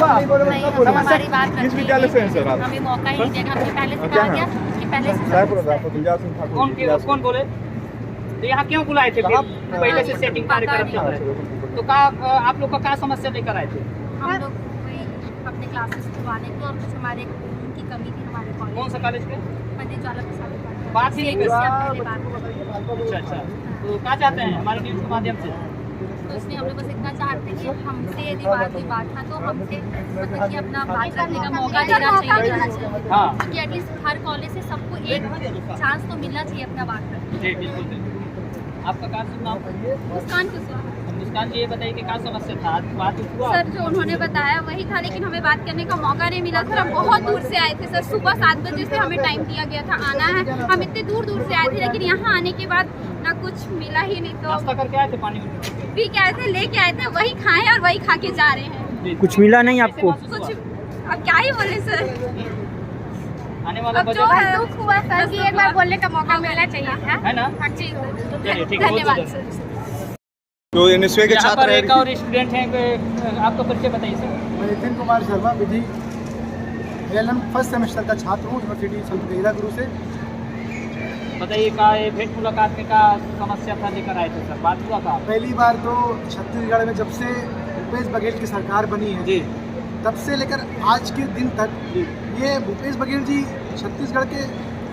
हमारी बात किस विद्यालय से हैं सर आप? हमें मौका ही नहीं देगा। हमने पहले से कहा गया कि पहले से कौन बोले? तो यहाँ क्यों बुलाए थे? पहले से सेटिंग कार्यक्रम चल रहा है तो कहा आप लोग का क्या समस्या लेकर आए थे? हम लोग वही अपने क्लासेस खुलवाने को और कुछ हमारे की कमी थी हमारे कॉलेज। कौन सा कॉलेज के? पंडित ज्वाला प्रसाद बात ही नहीं कर बात। अच्छा तो क्या चाहते हैं हमारे न्यूज़ के माध्यम से? तो इसमें हम लोग बस इतना चाहते हैं कि हमसे यदि कोई बात था तो हमसे मतलब कि अपना बात करने का मौका देना चाहिए। हाँ क्योंकि एटलीस्ट हर कॉलेज से सबको एक चांस तो मिलना चाहिए अपना बात करने। जी बिल्कुल। आपका क्या नाम? मुस्कान कुशवाहा। मुस्कान जी ये बताइए कि क्या समस्या था? आज बात हुआ? सर जो उन्होंने बताया वही था, लेकिन हमें बात करने का मौका नहीं मिला। सर हम बहुत दूर से आए थे सर, सुबह 7 बजे से हमें टाइम दिया गया था आना है। हम इतने दूर से आए थे, लेकिन यहाँ आने के बाद ना कुछ मिला ही नहीं। तो नाश्ता करके आए थे? पानी पी के आए थे, लेके आए थे, वही खाए और वही खा के जा रहे हैं। कुछ मिला नहीं आपको? कुछ अब क्या ही बोले सर। आने वाला अब जो है दुख हुआ सर कि एक बार बोलने का मौका मिलना चाहिए था, है ना? हर चीज। चलिए ठीक है, धन्यवाद बहुत सर। जो एनएसयूआई के यहाँ छात्र पर हैं एक और स्टूडेंट हैं, आपका परिचय बताइए सर। मैं नितिन कुमार शर्मा विधि LLM फर्स्ट सेमेस्टर का छात्र हूँ यूनिवर्सिटी संत गहिरा गुरु से। बताइए का ये भेंट मुलाकात में का समस्या था लेकर आए थे सर? बात हुआ था? पहली बार तो छत्तीसगढ़ में जब से भूपेश बघेल की सरकार बनी है जी तब से लेकर आज के दिन तक ये भूपेश बघेल जी छत्तीसगढ़ के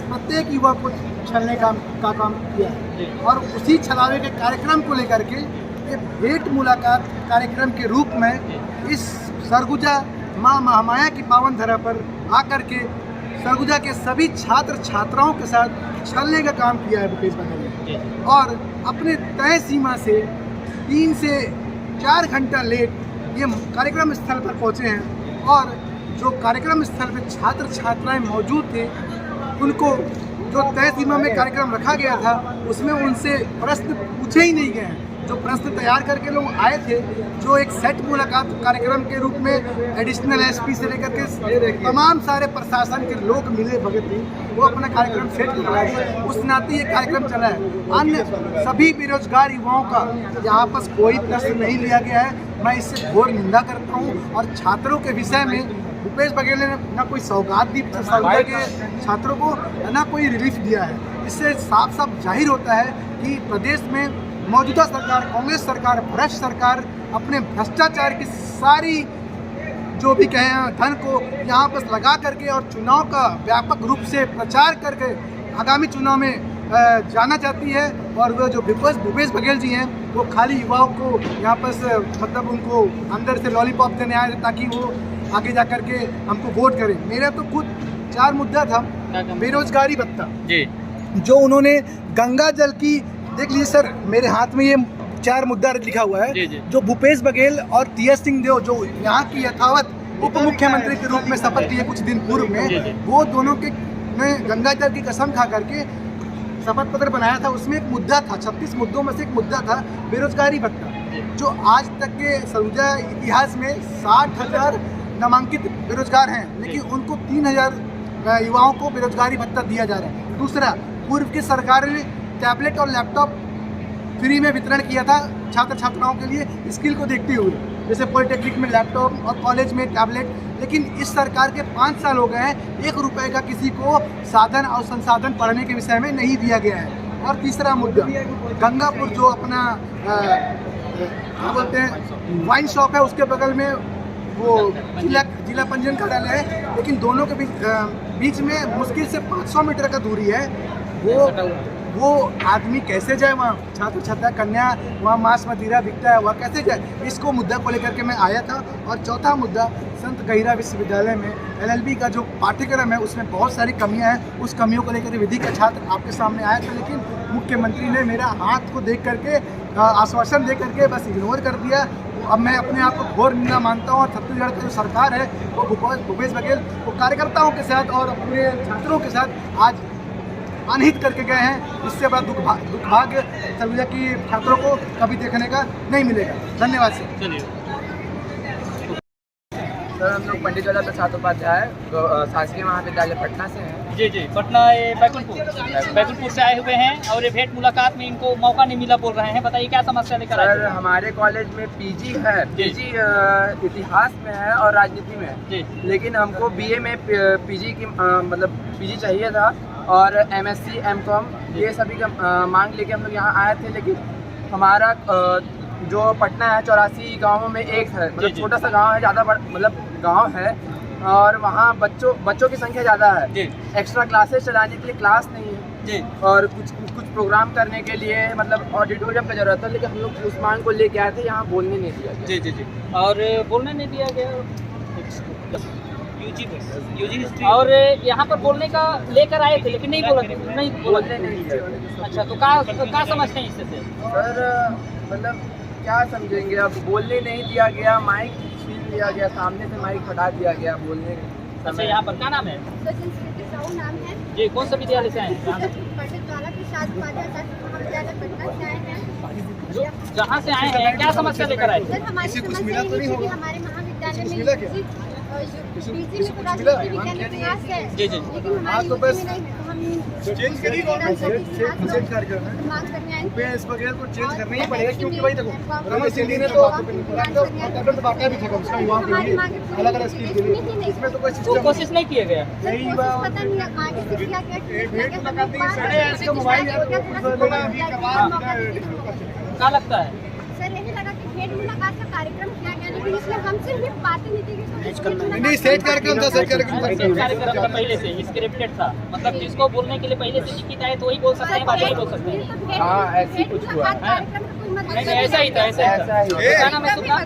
प्रत्येक युवा को छलने का काम किया है और उसी छलावे के कार्यक्रम को लेकर के ये भेंट मुलाकात कार्यक्रम के रूप में इस सरगुजा माँ महामाया की पावन धरा पर आकर के सरगुजा के सभी छात्र छात्राओं के साथ छलने का काम किया है भूपेश बघेल ने। और अपने तय सीमा से 3 से 4 घंटा लेट ये कार्यक्रम स्थल पर पहुँचे हैं और जो कार्यक्रम स्थल पर छात्र छात्राएं मौजूद थे उनको जो तय सीमा में कार्यक्रम रखा गया था उसमें उनसे प्रश्न पूछे ही नहीं गए हैं। जो प्रश्न तैयार करके लोग आए थे, जो एक सेट मुलाकात कार्यक्रम के रूप में एडिशनल SP से लेकर के तमाम सारे प्रशासन के लोग मिले भगत थे, वो अपना कार्यक्रम सेट कर रहे हैं। उस नाते ये कार्यक्रम चला है। अन्य सभी बेरोजगार युवाओं का यहाँ पर कोई प्रश्न नहीं लिया गया है। मैं इससे घोर निंदा करता हूँ और छात्रों के विषय में भूपेश बघेल ने ना कोई सौगात दी सरगुजा के छात्रों को, ना कोई रिलीफ दिया है। इससे साफ साफ जाहिर होता है कि प्रदेश में मौजूदा सरकार, कांग्रेस सरकार, भ्रष्ट सरकार अपने भ्रष्टाचार की सारी जो भी कहें धन को यहाँ पर लगा करके और चुनाव का व्यापक रूप से प्रचार करके आगामी चुनाव में जाना चाहती है। और वो जो भूपेश बघेल जी हैं वो खाली युवाओं को यहाँ पर मतलब उनको अंदर से लॉलीपॉप देने आए ताकि वो आगे जा कर के हमको वोट करें। मेरा तो खुद 4 मुद्दा था। बेरोजगारी भत्ता जी जो उन्होंने गंगा जल की, देख लीजिए सर मेरे हाथ में ये 4 मुद्दा लिखा हुआ है जी। जो भूपेश बघेल और TS सिंहदेव जो यहाँ की यथावत उप मुख्यमंत्री के रूप में शपथ लिए कुछ दिन पूर्व में, वो दोनों के ने गंगा जल की कसम खा करके शपथ पत्र बनाया था। उसमें एक मुद्दा था, 36 मुद्दों में से एक मुद्दा था बेरोजगारी भत्ता, जो आज तक के सरगुजा इतिहास में 60,000 नामांकित बेरोजगार हैं, लेकिन उनको 3,000 युवाओं को बेरोजगारी भत्ता दिया जा रहा है। दूसरा, पूर्व की सरकार ने टैबलेट और लैपटॉप फ्री में वितरण किया था छात्र छात्राओं के लिए स्किल को देखते हुए, जैसे पॉलिटेक्निक में लैपटॉप और कॉलेज में टैबलेट। लेकिन इस सरकार के 5 साल हो गए हैं, 1 रुपये का किसी को साधन और संसाधन पढ़ने के विषय में नहीं दिया गया है। और तीसरा मुद्दा, गंगापुर जो अपना क्या बोलते हैं वाइन शॉप है, उसके बगल में वो जिला पंजीयन कार्यालय है, लेकिन दोनों के बीच में मुश्किल से 500 मीटर का दूरी है। वो आदमी कैसे जाए वहाँ? छात्र छात्रा कन्या वहाँ मांस मदिरा बिकता है, वहाँ कैसे जाए? इसको मुद्दा को लेकर के मैं आया था। और चौथा मुद्दा, संत गहिरा विश्वविद्यालय में LLB का जो पाठ्यक्रम है उसमें बहुत सारी कमियां हैं। उस कमियों को लेकर विधि का छात्र आपके सामने आया था, लेकिन मुख्यमंत्री ने मेरा हाथ को देख करके आश्वासन दे करके बस इग्नोर कर दिया। अब मैं अपने आप को घोर निंदा मानता हूँ और छत्तीसगढ़ की जो सरकार है वो भूपेश बघेल वो कार्यकर्ताओं के साथ और अपने छात्रों के साथ आज अनहित करके गए हैं। इससे बड़ा दुर्भाग्य सरगुजा की छात्रों को कभी देखने का नहीं मिलेगा। धन्यवाद सर। चलिए सर हम लोग पंडित ज्वाला प्रसाद उपाध्याय शासकीय महाविद्यालय पटना से हैं। जी जी, पटना बैकुंठपुर से आए हुए हैं और ये भेंट मुलाकात में इनको मौका नहीं मिला बोल रहे हैं। बताइए क्या समस्या लेकर आए सर थे? हमारे कॉलेज में पीजी है, पीजी इतिहास में है और राजनीति में है जी। लेकिन हमको बीए में पीजी की मतलब पीजी चाहिए था और एमएससी एमकॉम ये सभी का मांग लेके हम लोग यहाँ आए थे। लेकिन हमारा जो पटना है 84 गाँवों में एक है, जी, मतलब जी। छोटा सा गाँव है, ज़्यादा मतलब गाँव है और वहाँ बच्चों की संख्या ज़्यादा है। जी। एक्स्ट्रा क्लासेस चलाने के लिए क्लास नहीं है जी और कुछ प्रोग्राम करने के लिए मतलब ऑडिटोरियम का जरूरत है, लेकिन हम लोग उस मांग को लेके आए थे, यहाँ बोलने नहीं दिया गया। जी जी जी, और बोलने नहीं दिया गया यूजी और यहाँ पर बोलने का लेकर आए थे लेकिन नहीं बोलने नहीं दिया। अच्छा, तो क्या समझते हैं इससे? सर मतलब क्या समझेंगे, अब बोलने नहीं दिया गया, माइक छीन लिया गया, सामने से माइक हटा दिया गया बोलने अच्छा, यहाँ पर क्या नाम है? सचिन स्मृति साहू नाम है। जी, कौन सा विद्यालय से आए हैं? पंडित ज्वाला प्रसाद उपाध्याय महाविद्यालय पटना से आए हैं। जहाँ से आए हैं क्या समस्या लेकर आए थे? सर हमारी समस्या ये थी कि हमारे महाविद्यालय में पीजी में राजनीति विज्ञान इतिहास है, जी, जी। लेकिन हमारी यूपी में नहीं है, तो हम चेंज करिए चेंज कर मांग करने आए थे। भूपेश बघेल को चेंज करना ही पड़ेगा क्योंकि भाई देखो रमेश सिंह ने तो बांटा भी था उसका युवाओं के लिए अलग अलग स्कीम के लिए, इसमें तो कोई तो सिस्टम कोशिश नहीं किए गए? यही पता नहीं आगे से किया क्या लगता है? सर यही लगा कि भेंट मुलाकात का कार्यक्रम किया गया, लेकिन इसमें हमसे ही बातें नहीं थी कि नहीं सेट कार्यक्रम था, सेट कार्यक्रम था पहले से स्क्रिप्टेड था, मतलब जिसको बोलने के लिए पहले से लिखित आए तो वही बोल सकते हैं, बाकी नहीं बोल सकते हैं। हाँ, ऐसे ही कुछ हुआ। नहीं ऐसा ही था, ऐसा ही था। क्या नाम है सुनना?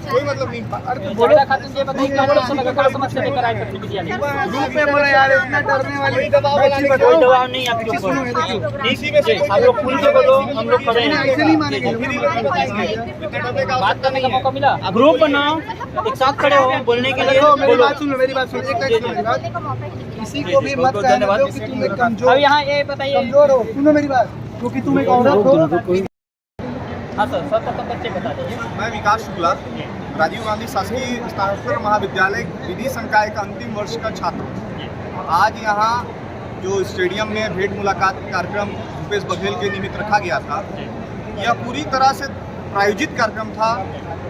कोई मतलब नहीं। बोला खातून जी, बताइए क्या समस्या क्या समस्या लेकर आए थे विद्यालय? ग्रुप में बोला यार इतना डरने वाली दबाव बनाने का कोई दबाव नहीं आपके ऊपर, इसी में से आप लोग खुल के बोलो, हम लोग खड़े हैं। ऐसे नहीं मानेंगे। बात करने का मौका मिला, ग्रुप बनाओ, एक साथ खड़े हो बोलने के लिए। देखो मेरी बात सुनो, मेरी बात सुनो, एक मिनट मेरी बात, किसी को भी मत कहने दो कि तुम एक अब कमजोर यहाँ ये बताइए। कमजोर हो, सुनो मेरी बात, क्योंकि तुम एक औरत हो। हाँ सर, सब बच्चे बता दीजिए। मैं विकास शुक्ला, राजीव गांधी शासकीय स्नातकोत्तर महाविद्यालय विधि संकाय का अंतिम वर्ष का छात्र हूँ। आज यहाँ जो स्टेडियम में भेंट मुलाकात कार्यक्रम भूपेश बघेल के निमित्त रखा गया था, यह पूरी तरह से प्रायोजित कार्यक्रम था।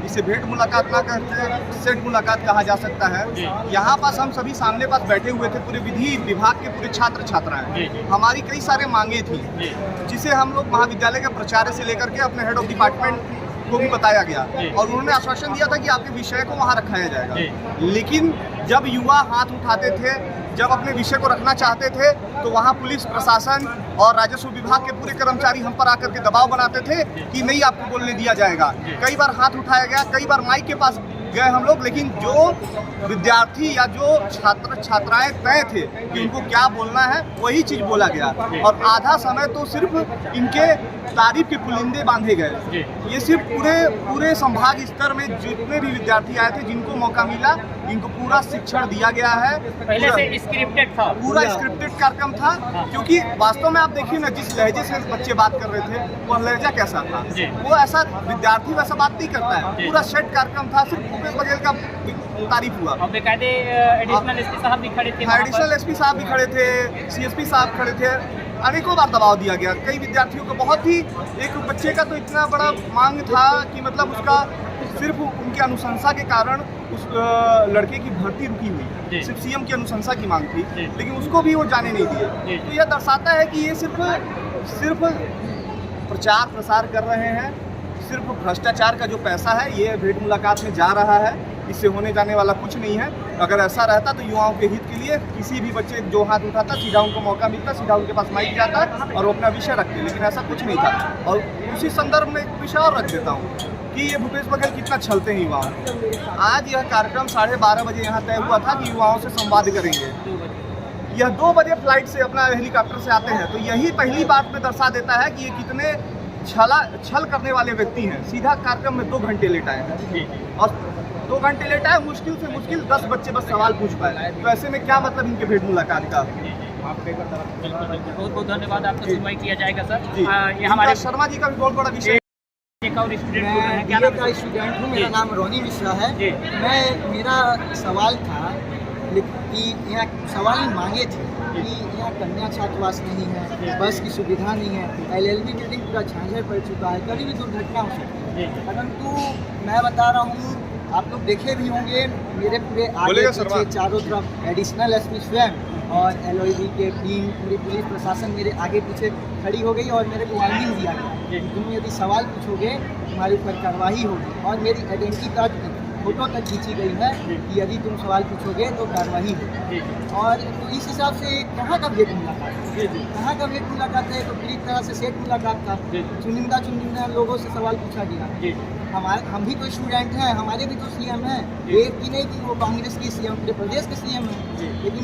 इसे भेंट मुलाकात ना कहते सेट मुलाकात कहा जा सकता है। यहाँ पास हम सभी सामने पास बैठे हुए थे, पूरे विधि विभाग के पूरे छात्र छात्राएं। हमारी कई सारे मांगे थी जिसे हम लोग महाविद्यालय के प्राचार्य से लेकर के अपने हेड ऑफ डिपार्टमेंट को भी बताया गया और उन्होंने आश्वासन दिया था कि आपके विषय को वहाँ रखाया जाएगा। लेकिन जब युवा हाथ उठाते थे, जब अपने विषय को रखना चाहते थे, तो वहाँ पुलिस प्रशासन और राजस्व विभाग के पूरे कर्मचारी हम पर आकर के दबाव बनाते थे कि नहीं आपको बोलने दिया जाएगा। कई बार हाथ उठाया गया, कई बार माइक के पास गए हम लोग, लेकिन जो विद्यार्थी या जो छात्र छात्राएं तय थे कि उनको क्या बोलना है वही चीज़ बोला गया और आधा समय तो सिर्फ इनके तारीफ के पुलिंदे बांधे गए। ये सिर्फ पूरे संभाग स्तर में जितने भी विद्यार्थी आए थे, जिनको मौका मिला, इनको पूरा शिक्षण दिया गया है। पहले से स्क्रिप्टेड था, पूरा स्क्रिप्टेड कार्यक्रम था, क्योंकि वास्तव में आप देखिए ना, जिस लहजे से बच्चे बात कर रहे थे वह लहजा कैसा था, वो ऐसा विद्यार्थी वैसा बात नहीं करता है। पूरा सेट कार्यक्रम था, सिर्फ भूपेश बघेल का तारीफ हुआ। और बेकायदे एडिशनल एसपी साहब भी खड़े थे, एडिशनल एसपी साहब भी खड़े थे, सीएसपी साहब खड़े थे, अनेकों बार दबाव दिया गया। कई विद्यार्थियों को बहुत ही, एक बच्चे का तो इतना बड़ा मांग था कि मतलब उसका सिर्फ उनकी अनुशंसा के कारण उस लड़के की भर्ती रुकी हुई, सिर्फ सीएम की अनुशंसा की मांग थी, लेकिन उसको भी वो जाने नहीं दिए। तो यह दर्शाता है कि ये सिर्फ प्रचार प्रसार कर रहे हैं, सिर्फ भ्रष्टाचार का जो पैसा है ये भेंट मुलाकात में जा रहा है, इससे होने जाने वाला कुछ नहीं है। अगर ऐसा रहता तो युवाओं के हित के लिए किसी भी बच्चे जो हाथ उठाता सीधा उनको मौका मिलता, सीधा उनके पास माइक जाता और वो अपना विषय रखते, लेकिन ऐसा कुछ नहीं था। और उसी संदर्भ में एक विषय और रख देता हूँ कि ये भूपेश बघेल कितना छलते हैं युवाओं। आज यह कार्यक्रम 12:30 बजे यहाँ तय हुआ था कि युवाओं से संवाद करेंगे। यह 2 बजे फ्लाइट से अपना हेलीकॉप्टर से आते हैं, तो यही पहली बात में दर्शा देता है कि ये कितने छल करने वाले व्यक्ति हैं। सीधा कार्यक्रम में 2 घंटे लेट आए हैं और 2 घंटे लेट आए, मुश्किल से मुश्किल 10 बच्चे बस सवाल पूछ पाए। तो ऐसे में क्या मतलब इनके भेंट मुलाकात का। बहुत बहुत धन्यवाद, आपका सुनवाई किया जाएगा सर। ये ये हमारे शर्मा जी का भी बहुत बड़ा विषय का और स्टूडेंट बोल रहे हैं, मैं क्या बीए नाम का है? स्टूडेंट हूँ, मेरा जी। नाम रोनी मिश्रा है। जी। मेरा सवाल था कि यहाँ सवाल मांगे थे कि यहाँ कन्या छात्रावास नहीं है, बस की सुविधा नहीं है, LLB बिल्डिंग पूरा झांझर पड़ चुका है, कभी भी दुर्घटना हो सकती है। परंतु मैं बता रहा हूँ, आप लोग देखे भी होंगे मेरे पूरे आगे बोलेगा पीछे शर्मा। चारों तरफ एडिशनल एसपी स्वयं और LOB के टीम, पूरी पुलिस प्रशासन मेरे आगे पीछे खड़ी हो गई और मेरे को वार्निंग दिया गया कि तुम यदि सवाल पूछोगे तुम्हारे ऊपर कार्रवाई होगी, और मेरी आइडेंटिटी कार्ड की फोटो तक खींची गई है कि यदि तुम सवाल पूछोगे तो कार्रवाई होगी। और तो इस हिसाब से कहाँ का भेद मुलाकात है, कहाँ का भेद मुलाकात है, तो पूरी तरह से सेट मुलाकात था। चुनिंदा लोगों से सवाल पूछा गया। हम भी तो स्टूडेंट हैं, हमारे भी तो CM हैं, एक की नहीं कि वो कांग्रेस की CM, पूरे प्रदेश के CM हैं, लेकिन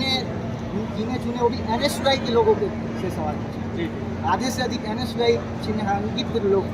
गिने चुने वो भी NSY के लोगों के से सवाल पूछे। आधे से अधिक NSY चिन्हांकित लोग।